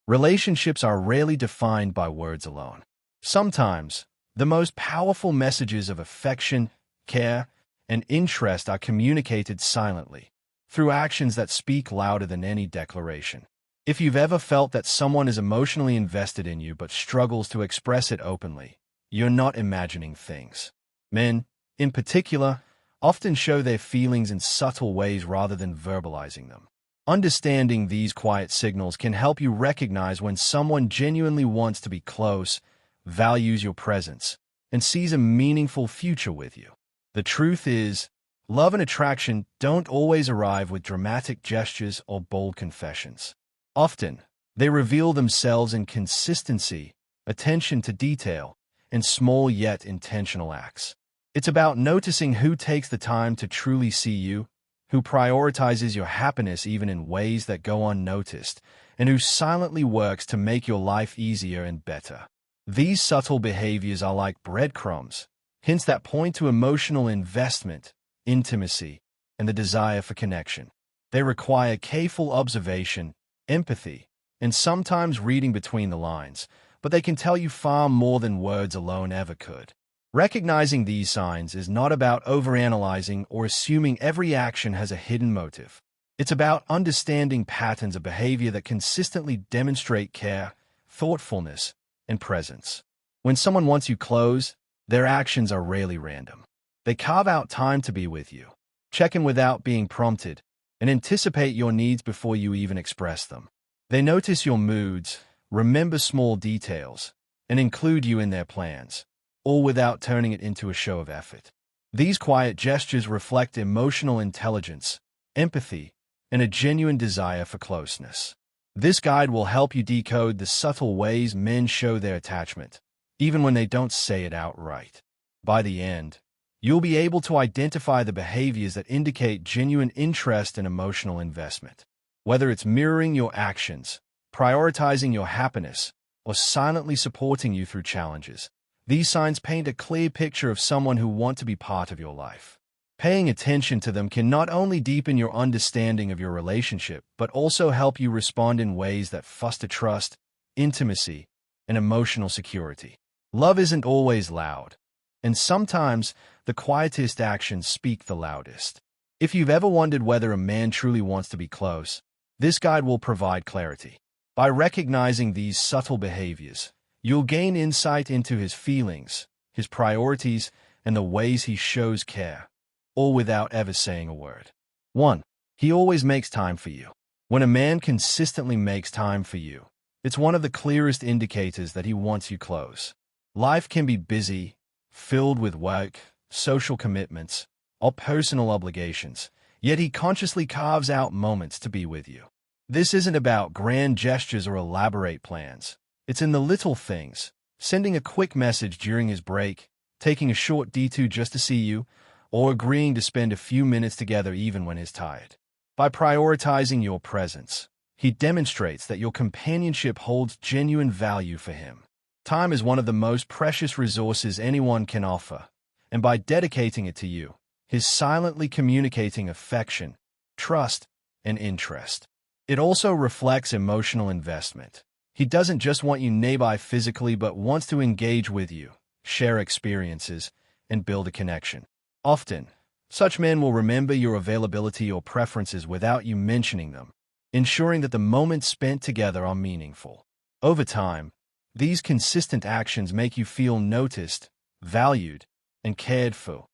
Relationships are rarely defined by words alone. Sometimes, the most powerful messages of affection, care, and interest are communicated silently, through actions that speak louder than any declaration. If you've ever felt that someone is emotionally invested in you but struggles to express it openly, you're not imagining things. Men, in particular, often show their feelings in subtle ways rather than verbalizing them. Understanding these quiet signals can help you recognize when someone genuinely wants to be close, values your presence, and sees a meaningful future with you. The truth is, love and attraction don't always arrive with dramatic gestures or bold confessions. Often, they reveal themselves in consistency, attention to detail, and small yet intentional acts. It's about noticing who takes the time to truly see you, who prioritizes your happiness even in ways that go unnoticed, and who silently works to make your life easier and better. These subtle behaviors are like breadcrumbs, hints that point to emotional investment, intimacy, and the desire for connection. They require careful observation, empathy, and sometimes reading between the lines, but they can tell you far more than words alone ever could. Recognizing these signs is not about overanalyzing or assuming every action has a hidden motive. It's about understanding patterns of behavior that consistently demonstrate care, thoughtfulness, and presence. When someone wants you close, their actions are rarely random. They carve out time to be with you, check in without being prompted, and anticipate your needs before you even express them. They notice your moods, remember small details, and include you in their plans, all without turning it into a show of effort. These quiet gestures reflect emotional intelligence, empathy, and a genuine desire for closeness. This guide will help you decode the subtle ways men show their attachment, even when they don't say it outright. By the end, you'll be able to identify the behaviors that indicate genuine interest and emotional investment. Whether it's mirroring your actions, prioritizing your happiness, or silently supporting you through challenges, these signs paint a clear picture of someone who wants to be part of your life. Paying attention to them can not only deepen your understanding of your relationship, but also help you respond in ways that foster trust, intimacy, and emotional security. Love isn't always loud, and sometimes the quietest actions speak the loudest. If you've ever wondered whether a man truly wants to be close, this guide will provide clarity. By recognizing these subtle behaviors, you'll gain insight into his feelings, his priorities, and the ways he shows care, all without ever saying a word. 1. He always makes time for you. When a man consistently makes time for you, it's one of the clearest indicators that he wants you close. Life can be busy, filled with work, social commitments, or personal obligations, yet he consciously carves out moments to be with you. This isn't about grand gestures or elaborate plans. It's in the little things, sending a quick message during his break, taking a short detour just to see you, or agreeing to spend a few minutes together even when he's tired. By prioritizing your presence, he demonstrates that your companionship holds genuine value for him. Time is one of the most precious resources anyone can offer, and by dedicating it to you, he's silently communicating affection, trust, and interest. It also reflects emotional investment. He doesn't just want you nearby physically, but wants to engage with you, share experiences, and build a connection. Often, such men will remember your availability or preferences without you mentioning them, ensuring that the moments spent together are meaningful. Over time, these consistent actions make you feel noticed, valued, and cared for,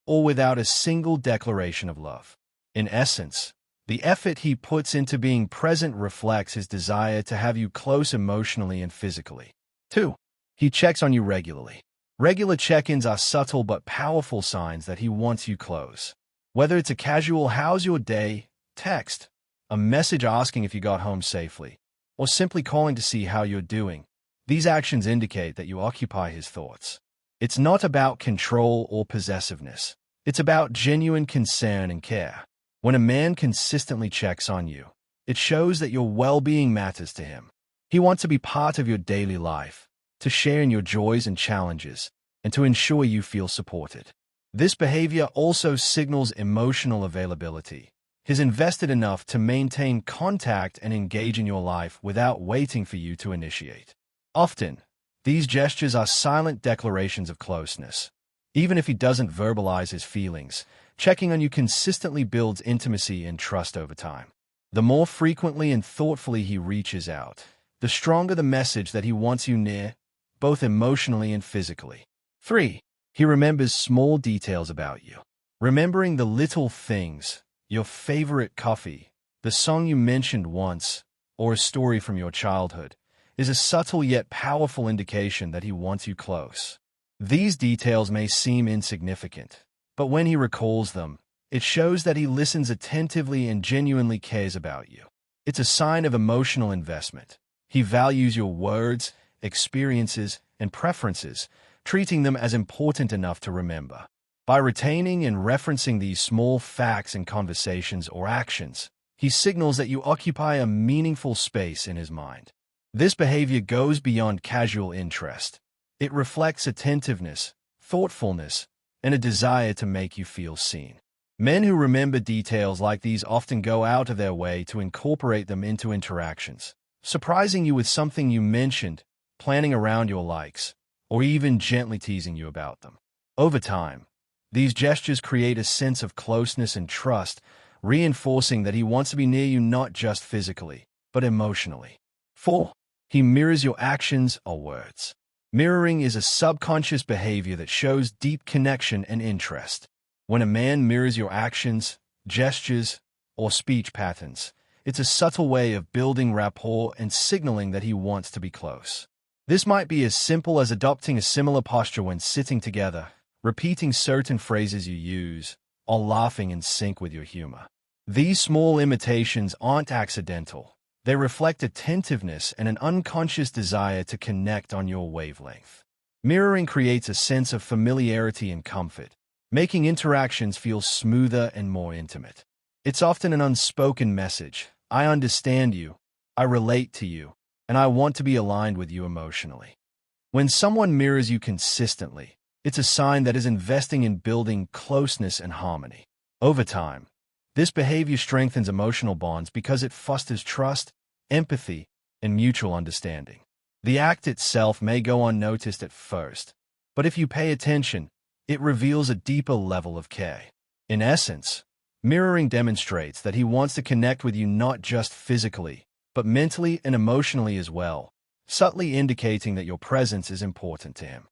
all without a single declaration of love. In essence, the effort he puts into being present reflects his desire to have you close emotionally and physically. 2. He checks on you regularly. Regular check-ins are subtle but powerful signs that he wants you close. Whether it's a casual "how's your day" text, a message asking if you got home safely, or simply calling to see how you're doing, these actions indicate that you occupy his thoughts. It's not about control or possessiveness. It's about genuine concern and care. When a man consistently checks on you, it shows that your well-being matters to him. He wants to be part of your daily life, to share in your joys and challenges, and to ensure you feel supported. This behavior also signals emotional availability. He's invested enough to maintain contact and engage in your life without waiting for you to initiate. Often, these gestures are silent declarations of closeness. Even if he doesn't verbalize his feelings, checking on you consistently builds intimacy and trust over time. The more frequently and thoughtfully he reaches out, the stronger the message that he wants you near, both emotionally and physically. 3. He remembers small details about you. Remembering the little things, your favorite coffee, the song you mentioned once, or a story from your childhood, is a subtle yet powerful indication that he wants you close. These details may seem insignificant, but when he recalls them, it shows that he listens attentively and genuinely cares about you. It's a sign of emotional investment. He values your words, experiences, and preferences, treating them as important enough to remember. By retaining and referencing these small facts in conversations or actions, he signals that you occupy a meaningful space in his mind. This behavior goes beyond casual interest. It reflects attentiveness, thoughtfulness, and a desire to make you feel seen. Men who remember details like these often go out of their way to incorporate them into interactions, surprising you with something you mentioned, planning around your likes, or even gently teasing you about them. Over time, these gestures create a sense of closeness and trust, reinforcing that he wants to be near you not just physically, but emotionally. 4. He mirrors your actions or words. Mirroring is a subconscious behavior that shows deep connection and interest. When a man mirrors your actions, gestures, or speech patterns, it's a subtle way of building rapport and signaling that he wants to be close. This might be as simple as adopting a similar posture when sitting together, repeating certain phrases you use, or laughing in sync with your humor. These small imitations aren't accidental. They reflect attentiveness and an unconscious desire to connect on your wavelength. Mirroring creates a sense of familiarity and comfort, making interactions feel smoother and more intimate. It's often an unspoken message. I understand you, I relate to you, and I want to be aligned with you emotionally. When someone mirrors you consistently, it's a sign that is investing in building closeness and harmony. Over time, this behavior strengthens emotional bonds because it fosters trust, empathy, and mutual understanding. The act itself may go unnoticed at first, but if you pay attention, it reveals a deeper level of care. In essence, mirroring demonstrates that he wants to connect with you not just physically, but mentally and emotionally as well, subtly indicating that your presence is important to him.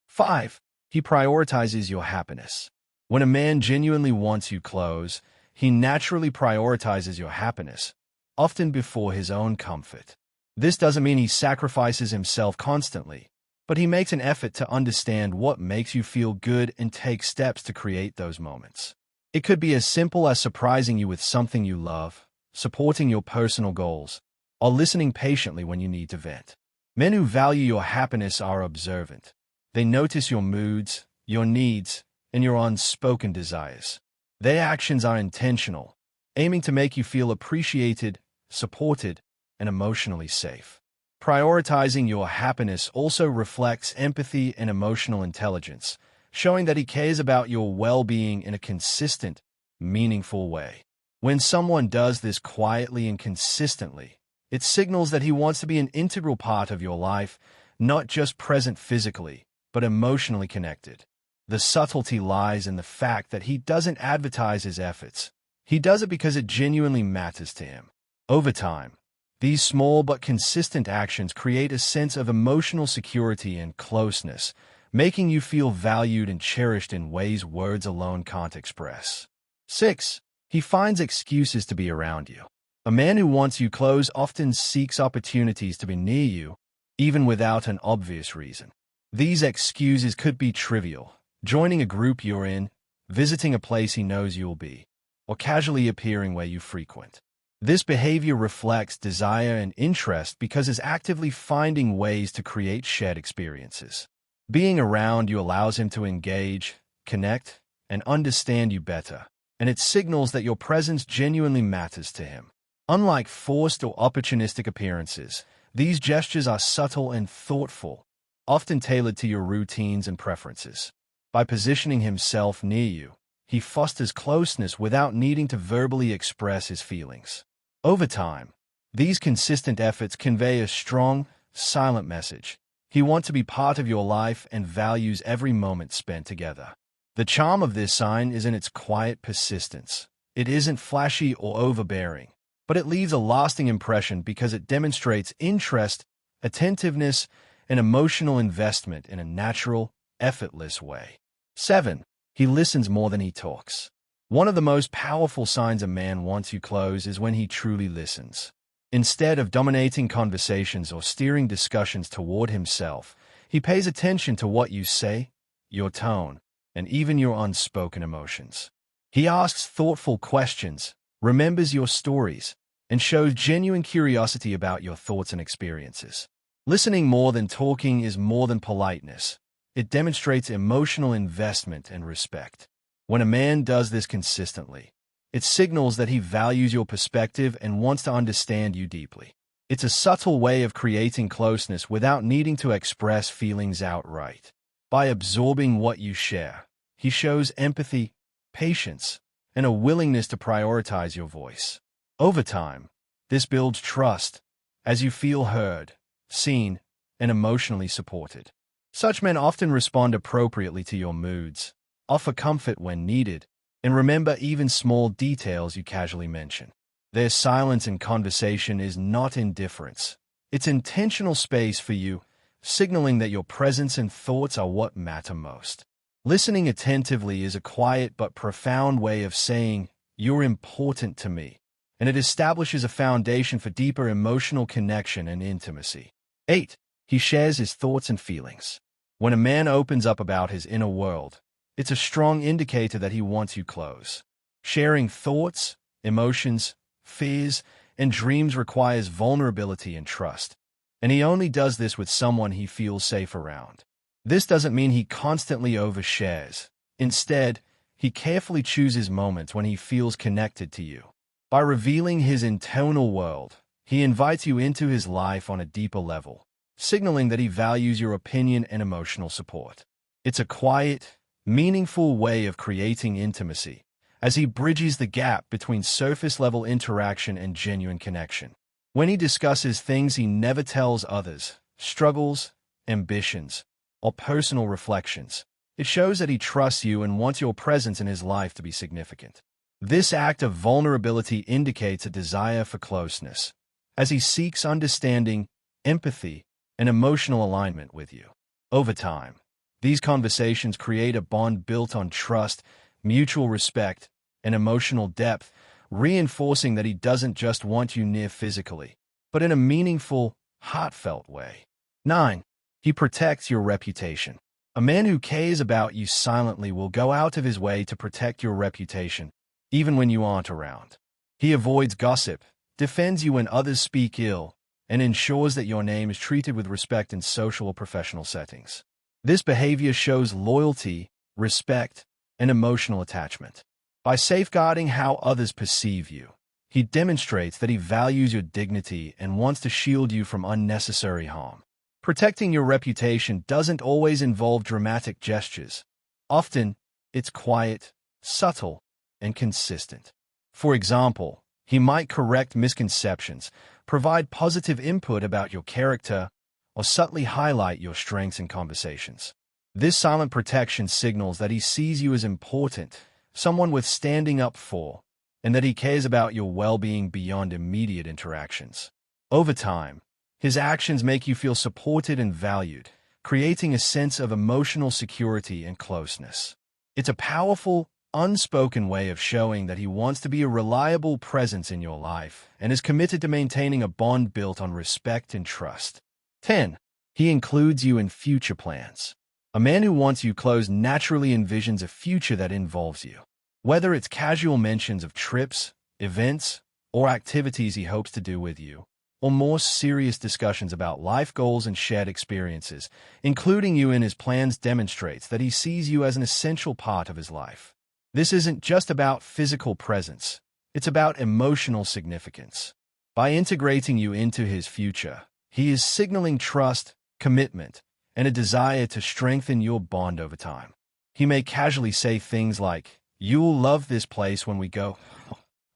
5. He prioritizes your happiness. When a man genuinely wants you close, he naturally prioritizes your happiness, often before his own comfort. This doesn't mean he sacrifices himself constantly, but he makes an effort to understand what makes you feel good and take steps to create those moments. It could be as simple as surprising you with something you love, supporting your personal goals, or listening patiently when you need to vent. Men who value your happiness are observant. They notice your moods, your needs, and your unspoken desires. Their actions are intentional, aiming to make you feel appreciated, supported, and emotionally safe. Prioritizing your happiness also reflects empathy and emotional intelligence, showing that he cares about your well-being in a consistent, meaningful way. When someone does this quietly and consistently, it signals that he wants to be an integral part of your life, not just present physically, but emotionally connected. The subtlety lies in the fact that he doesn't advertise his efforts. He does it because it genuinely matters to him. Over time, these small but consistent actions create a sense of emotional security and closeness, making you feel valued and cherished in ways words alone can't express. 6. He finds excuses to be around you. A man who wants you close often seeks opportunities to be near you, even without an obvious reason. These excuses could be trivial: joining a group you're in, visiting a place he knows you'll be, or casually appearing where you frequent. This behavior reflects desire and interest because it's actively finding ways to create shared experiences. Being around you allows him to engage, connect, and understand you better, and it signals that your presence genuinely matters to him. Unlike forced or opportunistic appearances, these gestures are subtle and thoughtful, often tailored to your routines and preferences. By positioning himself near you, he fosters closeness without needing to verbally express his feelings. Over time, these consistent efforts convey a strong, silent message. He wants to be part of your life and values every moment spent together. The charm of this sign is in its quiet persistence. It isn't flashy or overbearing, but it leaves a lasting impression because it demonstrates interest, attentiveness, and emotional investment in a natural, effortless way. 7. He listens more than he talks. One of the most powerful signs a man wants you close is when he truly listens. Instead of dominating conversations or steering discussions toward himself, he pays attention to what you say, your tone, and even your unspoken emotions. He asks thoughtful questions, remembers your stories, and shows genuine curiosity about your thoughts and experiences. Listening more than talking is more than politeness. It demonstrates emotional investment and respect. When a man does this consistently, it signals that he values your perspective and wants to understand you deeply. It's a subtle way of creating closeness without needing to express feelings outright. By absorbing what you share, he shows empathy, patience, and a willingness to prioritize your voice. Over time, this builds trust as you feel heard, seen, and emotionally supported. Such men often respond appropriately to your moods, offer comfort when needed, and remember even small details you casually mention. Their silence in conversation is not indifference. It's intentional space for you, signaling that your presence and thoughts are what matter most. Listening attentively is a quiet but profound way of saying, "You're important to me," and it establishes a foundation for deeper emotional connection and intimacy. 8. He shares his thoughts and feelings. When a man opens up about his inner world, it's a strong indicator that he wants you close. Sharing thoughts, emotions, fears, and dreams requires vulnerability and trust, and he only does this with someone he feels safe around. This doesn't mean he constantly overshares. Instead, he carefully chooses moments when he feels connected to you. By revealing his internal world, he invites you into his life on a deeper level, signaling that he values your opinion and emotional support. It's a quiet, meaningful way of creating intimacy, as he bridges the gap between surface-level interaction and genuine connection. When he discusses things he never tells others, struggles, ambitions, or personal reflections, it shows that he trusts you and wants your presence in his life to be significant. This act of vulnerability indicates a desire for closeness, as he seeks understanding, empathy, and emotional alignment with you. Over time, these conversations create a bond built on trust, mutual respect, and emotional depth, reinforcing that he doesn't just want you near physically, but in a meaningful, heartfelt way. 9. He protects your reputation. A man who cares about you silently will go out of his way to protect your reputation, even when you aren't around. He avoids gossip, defends you when others speak ill, and ensures that your name is treated with respect in social or professional settings. This behavior shows loyalty, respect, and emotional attachment. By safeguarding how others perceive you, he demonstrates that he values your dignity and wants to shield you from unnecessary harm. Protecting your reputation doesn't always involve dramatic gestures. Often, it's quiet, subtle, and consistent. For example, he might correct misconceptions, provide positive input about your character, or subtly highlight your strengths in conversations. This silent protection signals that he sees you as important, someone worth standing up for, and that he cares about your well-being beyond immediate interactions. Over time, his actions make you feel supported and valued, creating a sense of emotional security and closeness. It's a powerful, unspoken way of showing that he wants to be a reliable presence in your life and is committed to maintaining a bond built on respect and trust. 10. He includes you in future plans. A man who wants you close naturally envisions a future that involves you. Whether it's casual mentions of trips, events, or activities he hopes to do with you, or more serious discussions about life goals and shared experiences, including you in his plans demonstrates that he sees you as an essential part of his life. This isn't just about physical presence, it's about emotional significance. By integrating you into his future, he is signaling trust, commitment, and a desire to strengthen your bond over time. He may casually say things like, "You'll love this place when we go.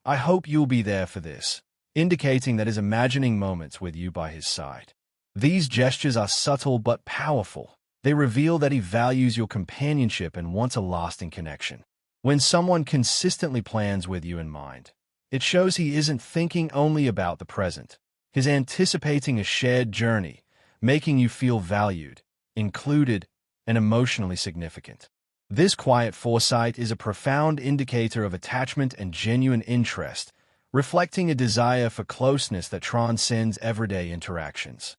I hope you'll be there for this," indicating that he's imagining moments with you by his side. These gestures are subtle but powerful. They reveal that he values your companionship and wants a lasting connection. When someone consistently plans with you in mind, it shows he isn't thinking only about the present. He's anticipating a shared journey, making you feel valued, included, and emotionally significant. This quiet foresight is a profound indicator of attachment and genuine interest, reflecting a desire for closeness that transcends everyday interactions.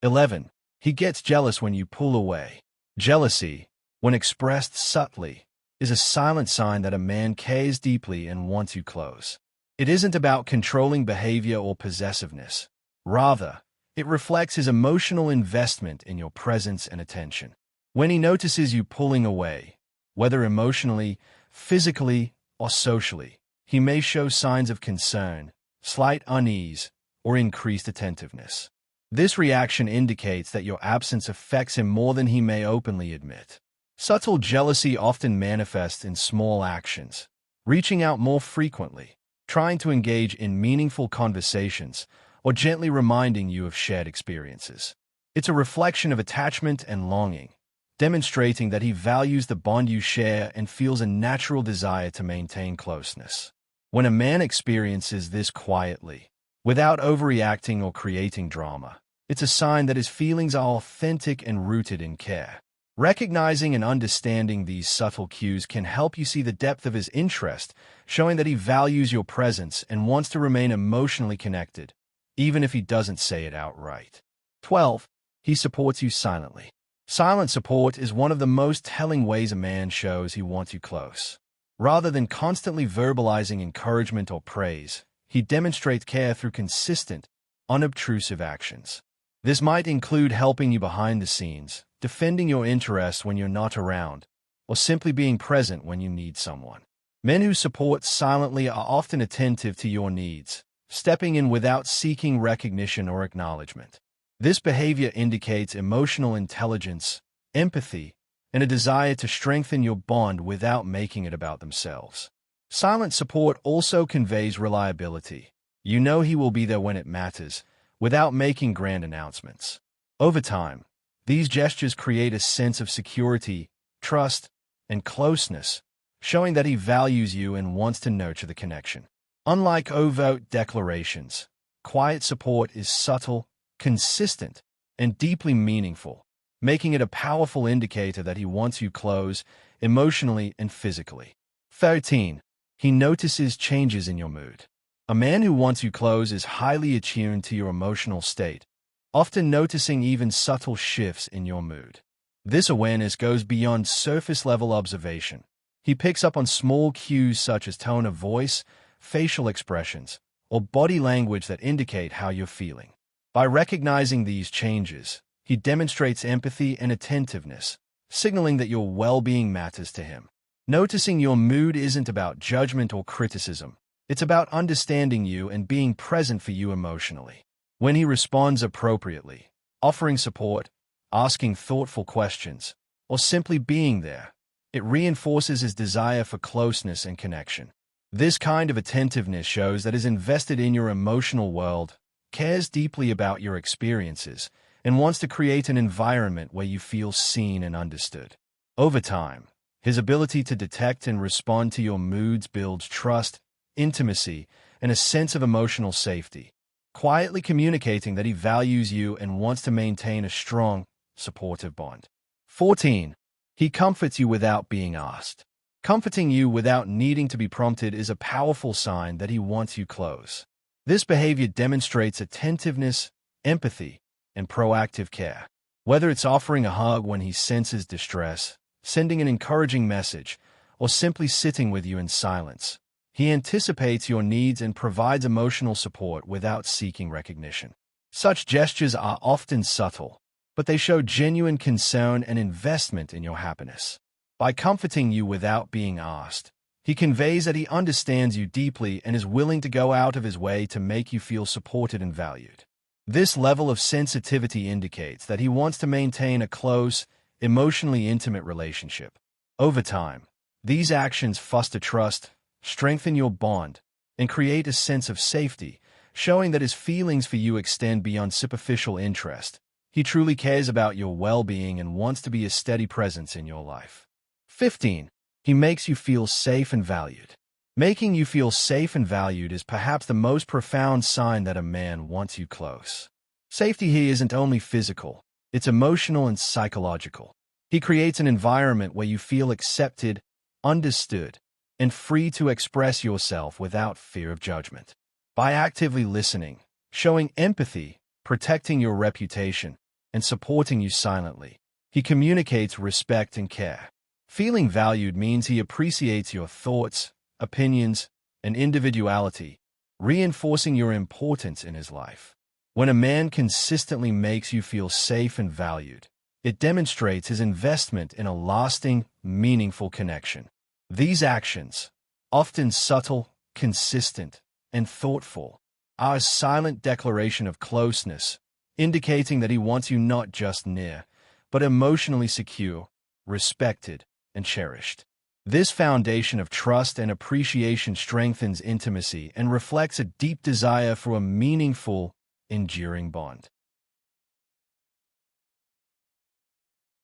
11. He gets jealous when you pull away. Jealousy, when expressed subtly, is a silent sign that a man cares deeply and wants you close. It isn't about controlling behavior or possessiveness. Rather, it reflects his emotional investment in your presence and attention. When he notices you pulling away, whether emotionally, physically, or socially, he may show signs of concern, slight unease, or increased attentiveness. This reaction indicates that your absence affects him more than he may openly admit. Subtle jealousy often manifests in small actions, reaching out more frequently, trying to engage in meaningful conversations, or gently reminding you of shared experiences. It's a reflection of attachment and longing, demonstrating that he values the bond you share and feels a natural desire to maintain closeness. When a man experiences this quietly, without overreacting or creating drama, it's a sign that his feelings are authentic and rooted in care. Recognizing and understanding these subtle cues can help you see the depth of his interest, showing that he values your presence and wants to remain emotionally connected, even if he doesn't say it outright. 12. He supports you silently. Silent support is one of the most telling ways a man shows he wants you close. Rather than constantly verbalizing encouragement or praise, he demonstrates care through consistent, unobtrusive actions. This might include helping you behind the scenes, defending your interests when you're not around, or simply being present when you need someone. Men who support silently are often attentive to your needs, stepping in without seeking recognition or acknowledgement. This behavior indicates emotional intelligence, empathy, and a desire to strengthen your bond without making it about themselves. Silent support also conveys reliability. You know he will be there when it matters, without making grand announcements. Over time, these gestures create a sense of security, trust, and closeness, showing that he values you and wants to nurture the connection. Unlike overt declarations, quiet support is subtle, consistent, and deeply meaningful, making it a powerful indicator that he wants you close, emotionally and physically. 13. He notices changes in your mood. A man who wants you close is highly attuned to your emotional state, often noticing even subtle shifts in your mood. This awareness goes beyond surface-level observation. He picks up on small cues such as tone of voice, facial expressions, or body language that indicate how you're feeling. By recognizing these changes, he demonstrates empathy and attentiveness, signaling that your well-being matters to him. Noticing your mood isn't about judgment or criticism. It's about understanding you and being present for you emotionally. When he responds appropriately, offering support, asking thoughtful questions, or simply being there, it reinforces his desire for closeness and connection. This kind of attentiveness shows that he's invested in your emotional world, cares deeply about your experiences, and wants to create an environment where you feel seen and understood. Over time, his ability to detect and respond to your moods builds trust, intimacy, and a sense of emotional safety, quietly communicating that he values you and wants to maintain a strong, supportive bond. 14. He comforts you without being asked. Comforting you without needing to be prompted is a powerful sign that he wants you close. This behavior demonstrates attentiveness, empathy, and proactive care. Whether it's offering a hug when he senses distress, sending an encouraging message, or simply sitting with you in silence, he anticipates your needs and provides emotional support without seeking recognition. Such gestures are often subtle, but they show genuine concern and investment in your happiness. By comforting you without being asked, he conveys that he understands you deeply and is willing to go out of his way to make you feel supported and valued. This level of sensitivity indicates that he wants to maintain a close, emotionally intimate relationship. Over time, These actions foster trust, strengthen your bond, and create a sense of safety, showing that his feelings for you extend beyond superficial interest. He truly cares about your well-being and wants to be a steady presence in your life. 15. He makes you feel safe and valued. Making you feel safe and valued is perhaps the most profound sign that a man wants you close. Safety here isn't only physical, it's emotional and psychological. He creates an environment where you feel accepted, understood, and free to express yourself without fear of judgment. By actively listening, showing empathy, protecting your reputation, and supporting you silently, he communicates respect and care. Feeling valued means he appreciates your thoughts, opinions, and individuality, reinforcing your importance in his life. When a man consistently makes you feel safe and valued, it demonstrates his investment in a lasting, meaningful connection. These actions, often subtle, consistent, and thoughtful, are a silent declaration of closeness, indicating that he wants you not just near, but emotionally secure, respected, and cherished. This foundation of trust and appreciation strengthens intimacy and reflects a deep desire for a meaningful, enduring bond.